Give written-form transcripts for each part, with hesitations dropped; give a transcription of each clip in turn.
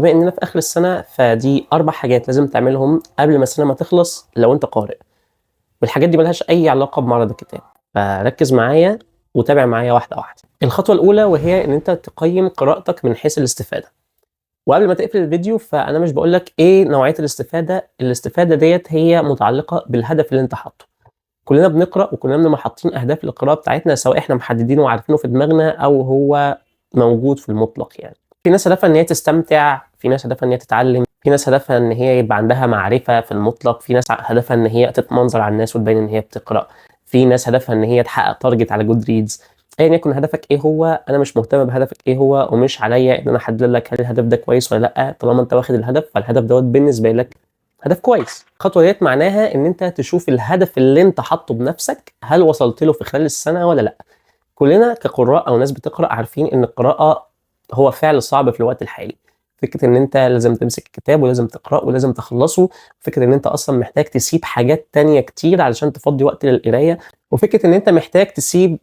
وبما اننا في اخر السنه فدي 4 حاجات لازم تعملهم قبل ما السنه ما تخلص لو انت قارئ، والحاجات دي ملهاش اي علاقه بمعرض الكتاب، فركز معايا وتابع معايا واحده واحده. الخطوه الاولى وهي ان انت تقيم قراءتك من حيث الاستفاده. وقبل ما تقفل الفيديو فانا مش بقول لك ايه نوعيه الاستفاده ديت هي متعلقه بالهدف اللي انت حاطه. كلنا بنقرا وكلنا بنبقى حاطين اهداف للقراءه بتاعتنا، سواء احنا محددينه وعارفينه في دماغنا او هو موجود في المطلق. يعني في ناس هدفها ان هي تستمتع، في ناس هدفها ان هي تتعلم، في ناس هدفها ان هي يبقى عندها معرفه في المطلق، في ناس هدفها ان هي تتمنظر على الناس وتبين ان هي بتقرا، في ناس هدفها ان هي تحقق تارجت على جود ريدز. ايا يكن هدفك ايه هو، انا مش مهتم بهدفك ايه هو، ومش عليا ان انا احدد لك هل الهدف ده كويس ولا لا. طالما انت واخد الهدف فالهدف دوت بالنسبه لك هدف كويس. الخطوه ديت معناها ان انت تشوف الهدف اللي انت حاطه بنفسك هل وصلت له في خلال السنه ولا لا. كلنا كقراء او ناس بتقرا عارفين ان القراءه هو فعل صعب في الوقت الحالي. فكره ان انت لازم تمسك الكتاب ولازم تقراه ولازم تخلصه، فكره ان انت اصلا محتاج تسيب حاجات تانية كتير علشان تفضي وقت للقرايه، وفكره ان انت محتاج تسيب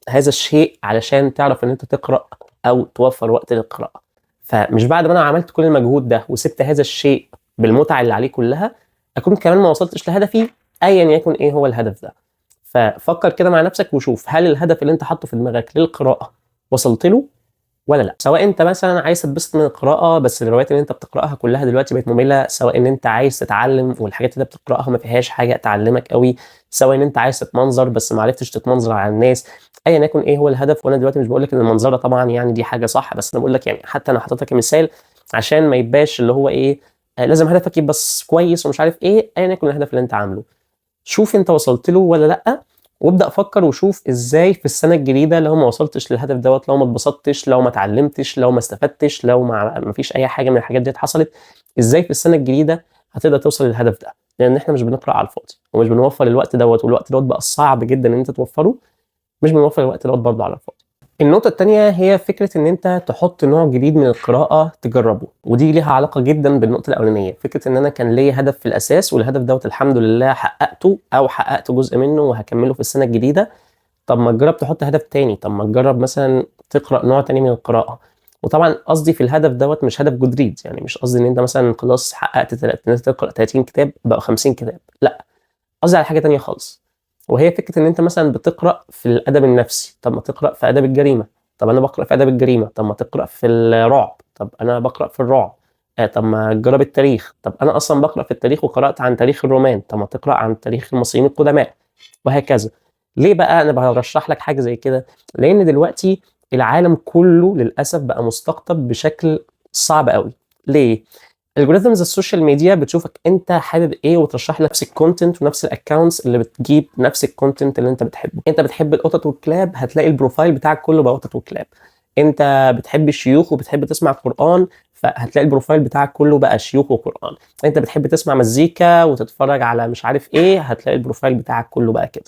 هذا الشيء علشان تعرف ان انت تقرا او توفر وقت للقراءه. فمش بعد ما انا عملت كل المجهود ده وسبت هذا الشيء بالمتعه اللي عليه كلها اكون كمان ما وصلتش لهدفي ايا يكن ايه هو الهدف ده. ففكر كده مع نفسك وشوف هل الهدف اللي انت حاطه في دماغك للقراءه وصلت له ولا لا. سواء انت مثلا عايز تتبسط من القراءه بس الروايات اللي انت بتقراها كلها دلوقتي بقت ممله، سواء ان انت عايز تتعلم والحاجات اللي انت بتقراها ما فيهاش حاجه تعلمك قوي، سواء ان انت عايز تتمنظر بس ما عرفتش تتمنظر على الناس. ايا يكن ايه هو الهدف، وانا دلوقتي مش بقول لك ان المنظره طبعا يعني دي حاجه صح، بس انا بقول لك يعني حتى انا حاطط لك مثال عشان ما يبقاش اللي هو ايه لازم هدفك يبقى كويس ومش عارف ايه. ايا يكن الهدف اللي انت عامله شوف انت وصلت له ولا لا، وابدا فكر وشوف ازاي في السنه الجديده لو ما وصلتش للهدف دوت، لو ما اتبسطتش، لو ما اتعلمتش، لو ما استفدتش، لو ما فيش اي حاجه من الحاجات دي حصلت، ازاي في السنه الجديده هتقدر توصل للهدف ده. لان احنا مش بنقرا على الفاضي ومش بنوفر الوقت دوت، والوقت دوت بقى صعب جدا ان انت توفره، مش بنوفر الوقت دوت برضه على الفاضي. النقطة التانية هي فكرة إن أنت تحط نوع جديد من القراءة تجربه، ودي ليها علاقة جدا بالنقطة الأولانية. فكرة إن أنا كان ليا هدف في الأساس والهدف دوت الحمد لله حققته أو حققت جزء منه وهكمله في السنة الجديدة. طب ما تجرب تحط هدف تاني، طب ما تجرب مثلا تقرأ نوع تاني من القراءة. وطبعا قصدي في الهدف دوت مش هدف جود ريدز، يعني مش قصدي إن أنت مثلا خلاص حققت إن أنت تقرأ 30 كتاب بقى 50 كتاب، لا، قصدي على حاجة تانية خالص. وهي فكرة إن أنت مثلا بتقرأ في الأدب النفسي، طب ما تقرأ في آداب الجريمة. طب أنا باقرأ في آداب الجريمة، طب ما تقرأ في الرعب. طب أنا باقرأ في الرعب. طب ما تجرب التاريخ، طب أنا أصلا باقرأ في التاريخ وقرأت عن تاريخ الرومان، طب ما تقرأ عن تاريخ المصريين القدماء، وهكذا. ليه بقى أنا بارشح لك حاجة زي كده؟ لأن دلوقتي العالم كله للأسف بقى مستقطب بشكل صعب أوي. ليه؟ الجوريزمز السوشيال ميديا بتشوفك انت حابب ايه وترشح لك نفس الكونتنت ونفس الاكونتس اللي بتجيب نفس الكونتنت اللي انت بتحبه. انت بتحب القطط والكلاب هتلاقي البروفايل بتاعك كله بقى قطط وكلاب. انت بتحب الشيوخ وبتحب تسمع قرآن فهتلاقي البروفايل بتاعك كله بقى شيوخ وقرآن. انت بتحب تسمع مزيكا وتتفرج على مش عارف ايه هتلاقي البروفايل بتاعك كله بقى كده.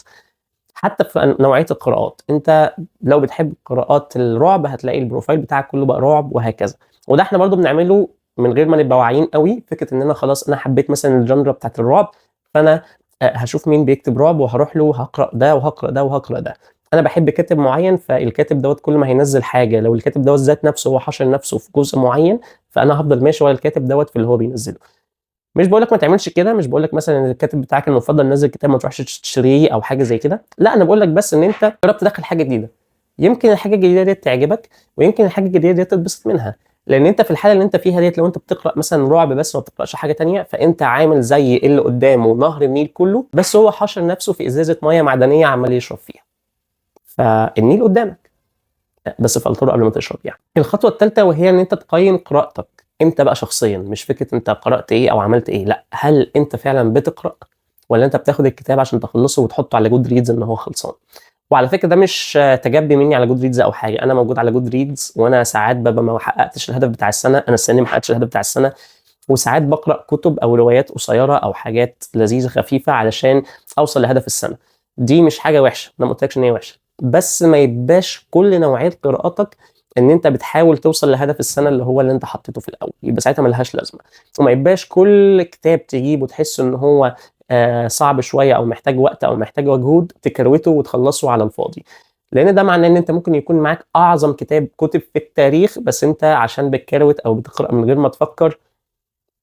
حتى في نوعية القراءات، انت لو بتحب قراءات الرعب هتلاقي البروفايل بتاعك كله بقى رعب وهكذا. وده احنا برضو بنعمله من غير ما نبقى واعيين قوي. فكرة ان انا خلاص انا حبيت مثلا الجنرا بتاعت الرعب فانا هشوف مين بيكتب رعب وهروح له هقرا ده وهقرا ده وهقرا ده. انا بحب كاتب معين فالكاتب دوت كل ما هينزل حاجه لو الكاتب دوت ذات نفسه هو حاشر نفسه في جزء معين فانا هفضل ماشي ورا الكاتب دوت في اللي هو بينزله. مش باقول لك ما تعملش كده، مش باقول لك مثلًا إن الكاتب بتاعك المفضل نزّل كتاب ما تروحش تشتريه أو حاجة زي كده، لأ أنا باقول لك بس إن أنت جرّب تدخّل حاجة جديدة، يمكن الحاجة الجديدة ديّة تعجبك، ويمكن الحاجة الجديدة ديّة تتبسط منها. لإن أنت في الحالة اللي أنت فيها ديّة لو أنت بتقرأ مثلًا رعب بس ما بتقرأش حاجة تانية، فأنت عامل زي اللي قدّامه نهر النيل كلّه، بس هو حاشر نفسه في إزازة مَيّة معدنية عمّال يشرب فيها. فالنيل قدّامك. بس فلتره قبل ما تشرب يعني. الخطوة التالتة وهي إن أنت تقيّم قراءتك، أنت بقى شخصيًا، مش فكرة أنت قرأت إيه أو عملت إيه، لأ، هل أنت فعلًا بتقرأ والّا أنت بتاخد الكتاب عشان تخلّصه وتحطه على good reads إن هو خلصان؟ وعلى فكرة ده مش تجبي مني على good reads أو حاجة، أنا موجود على good reads وأنا ساعات بابقى ما حققتش الهدف بتاع السنة، أنا السنة دي ما حققتش الهدف بتاع السنة، وساعات باقرأ كتب أو روايات قصيرة أو حاجات لذيذة خفيفة علشان أوصل لهدف السنة. دي مش حاجة وحشة، أنا ما قُلتلكش إن هي وحشة، بس ما يبقاش كل نوعية قراءاتك إن أنت بتحاول توصل لهدف السنة اللي هو اللي أنت حطيته في الأول، يبقى ساعتها ما لهاش لازمة. وما يبقاش كل كتاب تجيبه تحس إن هو صعب شوية أو محتاج وقت أو محتاج مجهود تكروته وتخلّصه على الفاضي. لان ده معناه ان انت ممكن يكون معاك اعظم كتاب كتب في التاريخ، بس انت عشان بتكروت او بتقرا من غير ما تفكر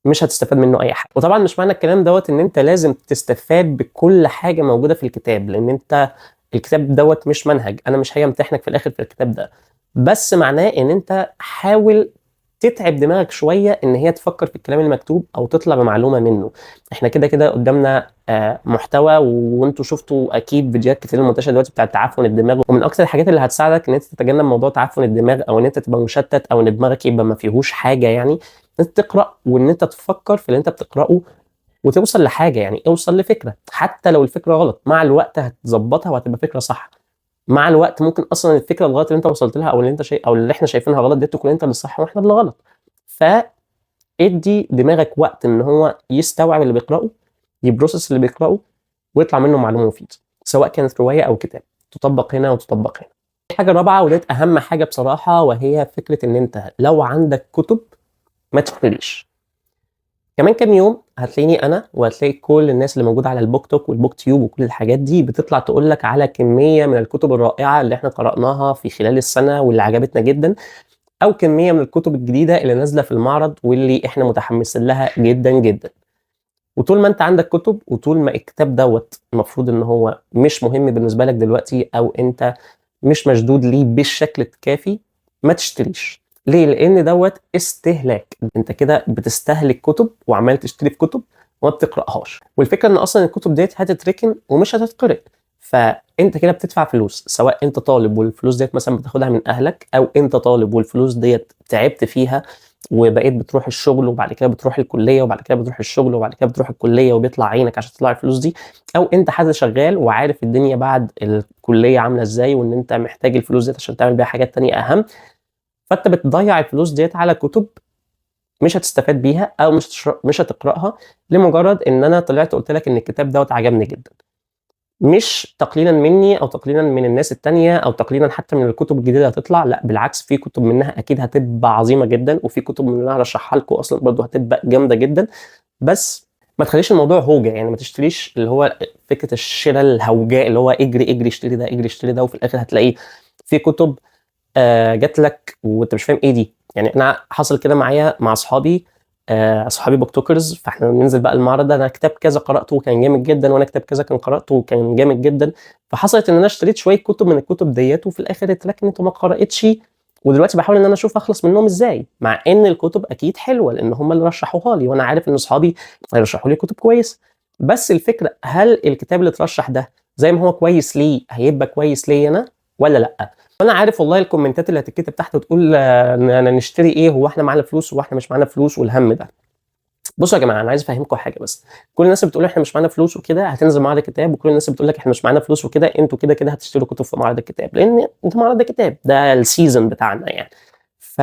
مش هتستفاد منه اي حاجه. وطبعا مش معنى الكلام دوت ان انت لازم تستفاد بكل حاجه موجوده في الكتاب، لان انت الكتاب دوت مش منهج، انا مش هاجي امتحنك في الاخر في الكتاب ده، بس معناه ان انت حاول تتعب دماغك شويه ان هي تفكر في الكلام المكتوب او تطلع بمعلومه منه. احنا كده كده قدامنا محتوى، وانتوا شفتوا اكيد فيديوهات كتير منتشره دلوقتي بتاعت تعفن الدماغ، ومن اكتر الحاجات اللي هتساعدك ان انت تتجنب موضوع تعفن الدماغ او ان انت تبقى مشتت او ان دماغك يبقى ما فيهوش حاجه، يعني انت تقرا وان انت تفكر في اللي انت بتقراه وتوصل لحاجه، يعني اوصل لفكره حتى لو الفكره غلط، مع الوقت هتظبطها وهتبقى فكره صح. مع الوقت ممكن اصلا الفكره الغلط اللي انت وصلت لها او اللي انت او اللي احنا شايفينها غلط دي تكون انت اللي صح واحنا اللي غلط. فادي دماغك وقت ان هو يستوعب اللي بيقراه، يبروسس اللي بيقراه، ويطلع منه معلومه مفيده، سواء كانت روايه او كتاب، تطبق هنا وتطبق هنا. الحاجه الرابعه وديت اهم حاجه بصراحه، وهي فكره ان انت لو عندك كتب ما تشتريش. كمان كام يوم هتلاقيني انا وهتلاقي كل الناس اللي موجوده على البوك توك والبوك تيوب وكل الحاجات دي بتطلع تقول لك على كميه من الكتب الرائعه اللي احنا قراناها في خلال السنه واللي عجبتنا جدا، او كميه من الكتب الجديده اللي نازله في المعرض واللي احنا متحمسين لها جدا جدا. وطول ما انت عندك كتب، وطول ما الكتاب دوت المفروض ان هو مش مهم بالنسبه لك دلوقتي او انت مش مشدود ليه بالشكل الكافي، ما تشتريش. ليه؟ لان دوت استهلاك، انت كده بتستهلك كتب وعمال تشتري في كتب وما بتقراهاش، والفكره ان اصلا الكتب ديت هتتركن ومش هتتقرأ، فانت كده بتدفع فلوس، سواء انت طالب والفلوس ديت مثلا بتاخدها من اهلك، او انت طالب والفلوس ديت تعبت فيها وبقيت بتروح الشغل وبعد كده بتروح الكليه وبعد كده بتروح الشغل وبعد كده بتروح الكليه وبيطلع عينك عشان تطلع الفلوس دي، او انت حد شغال وعارف الدنيا بعد الكليه عامله ازاي وان انت محتاج الفلوس ديت عشان تعمل بيها حاجات تانية اهم، فانت بتضيع الفلوس ديت على كتب مش هتستفاد بيها او مش هتقراها، لمجرد ان انا طلعت قلت لك ان الكتاب دوت عجبني جدا. مش تقليلا مني او تقليلا من الناس التانية او تقليلا حتى من الكتب الجديده اللي هتطلع، لا بالعكس، في كتب منها اكيد هتبقى عظيمه جدا، وفي كتب منها هرشحها لكم اصلا برضه هتبقى جامده جدا، بس ما تخليش الموضوع هوجه، يعني ما تشتريش اللي هو فكره الشراء الهوجاء اللي هو اجري اجري اشتري ده اجري اشتري ده، وفي الاخر هتلاقي في كتب جات لك وانت مش فاهم ايه دي. يعني انا حصل كده معايا مع اصحابي، اصحابي بوك توكرز، فاحنا بننزل بقى المعرض ده، انا كتاب كذا قراته وكان جامد جدا، وانا كتاب كذا كان قراته وكان جامد جدا، فحصلت ان انا اشتريت شويه كتب من الكتب ديت وفي الاخر اتركنت وما قراتش، ودلوقتي بحاول ان انا اشوف اخلص منهم ازاي، مع ان الكتب اكيد حلوه لان هم اللي رشحوها لي وانا عارف ان اصحابي هيرشحوا لي كتب كويس. بس الفكره، هل الكتاب اللي اترشح ده زي ما هو كويس ليه هيبقى كويس لي انا ولا لا؟ وانا عارف والله الكومنتات اللي هتتكتب تحت وتقول انا نشتري ايه، هو احنا معانا فلوس، هو احنا مش معانا فلوس، والهم ده. بصوا يا جماعه، انا عايز افهمكم حاجه بس، كل الناس اللي بتقول احنا مش معانا فلوس وكده هتنزل معرض الكتاب، وكل الناس اللي بتقول لك احنا مش معانا فلوس وكده انتوا كده كده هتشتروا كتب في معرض الكتاب، لان انت معرض الكتاب ده السيزون بتاعنا يعني. ف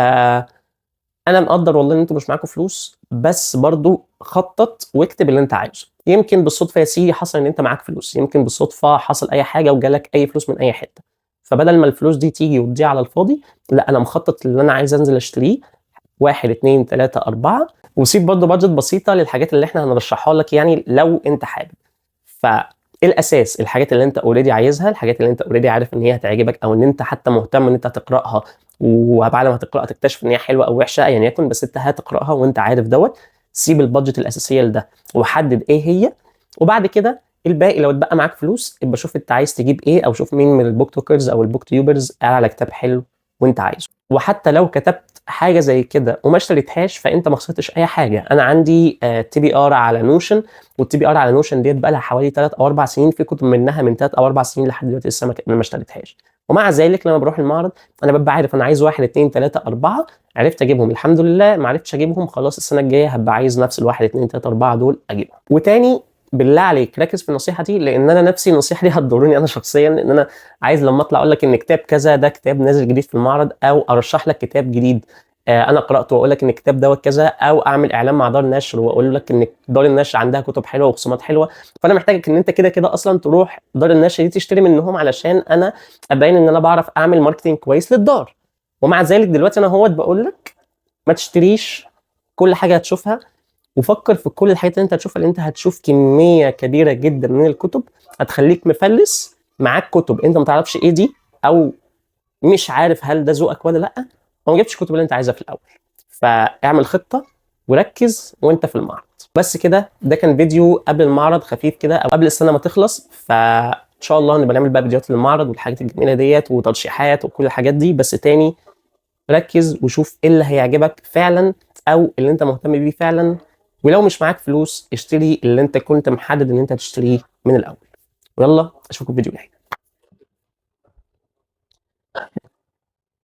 انا مقدر والله ان انتوا مش معاكم فلوس، بس برضو خطط واكتب اللي انت عايزه، يمكن بالصدفه يا سيدي حصل ان انت معاك فلوس، يمكن بالصدفه حصل اي حاجه وجالك اي فلوس من اي حته، فبدل ما الفلوس دي تيجي وتضيع على الفاضي، لا انا مخطط اللي انا عايز انزل اشتريه 1 2 3 4، وسيب برضه بادجت بسيطه للحاجات اللي احنا هنرشحها لك يعني لو انت حابب. فالاساس الحاجات اللي انت اوريدي عايزها، الحاجات اللي انت اوريدي عارف ان هي هتعجبك او ان انت حتى مهتم ان انت تقراها، وبعد ما تقراها تكتشف ان هي حلوه او وحشه ايا يكن، بس انت هتقراها وانت عارف دوت. سيب البادجت الاساسيه لده وحدد ايه هي، وبعد كده الباقي لو اتبقى معاك فلوس ابقى شوف انت عايز تجيب ايه، او شوف مين من البوك توكرز او البوك تيوبرز قال على كتاب حلو وانت عايزه. وحتى لو كتبت حاجه زي كده وما اشتريتهاش فانت ما خسرتش اي حاجه. انا عندي تي بي ار على نوشن، والتي بي ار على نوشن ديت بقى لها حوالي 3 او 4 سنين، في كتب منها من 3 او 4 سنين لحد دلوقتي لسه ما اشتريتهاش، ومع ذلك لما بروح المعرض انا ببقى عارف انا عايز 1 2 3 4، عرفت اجيبهم الحمد لله، ما عرفتش اجيبهم خلاص السنه الجايه هبقى عايز نفس ال1 2 3 4 دول اجيبهم. وتاني بالله عليك ركز في النصيحه دي، لان انا نفسي النصيحه دي هتضرني انا شخصيا، لان انا عايز لما اطلع اقول لك ان كتاب كذا ده كتاب نازل جديد في المعرض، او ارشح لك كتاب جديد انا قراته واقول لك ان الكتاب دوت كذا، او اعمل اعلان مع دار نشر واقول لك ان دار النشر عندها كتب حلوه وخصومات حلوه، فانا محتاجك ان انت كده كده اصلا تروح دار النشر دي تشتري منهم علشان انا ابين ان انا بعرف اعمل ماركتنج كويس للدار. ومع ذلك دلوقتي انا هوت بقول لك ما تشتريش كل حاجه هتشوفها، وفكر في كل الحاجات اللي انت هتشوفها، لان انت هتشوف كميه كبيره جدا من الكتب هتخليك مفلس، معاك كتب انت ما تعرفش ايه دي، او مش عارف هل ده ذوقك ولا لا، او ما جبتش الكتب اللي انت عايزها في الاول. فاعمل خطه وركز وانت في المعرض. بس كده، ده كان فيديو قبل المعرض خفيف كده، او قبل السنه ما تخلص. فان شاء الله نبقى نعمل بقى فيديوهات للمعرض والحاجات الجميله ديت وترشيحات وكل الحاجات دي. بس تاني، ركز وشوف ايه اللي هيعجبك فعلا او اللي انت مهتم بيه فعلا. ولو مش معاك فلوس، اشتري اللي انت كنت محدد ان انت تشتريه من الاول. ويلا اشوفكم في فيديو جاي.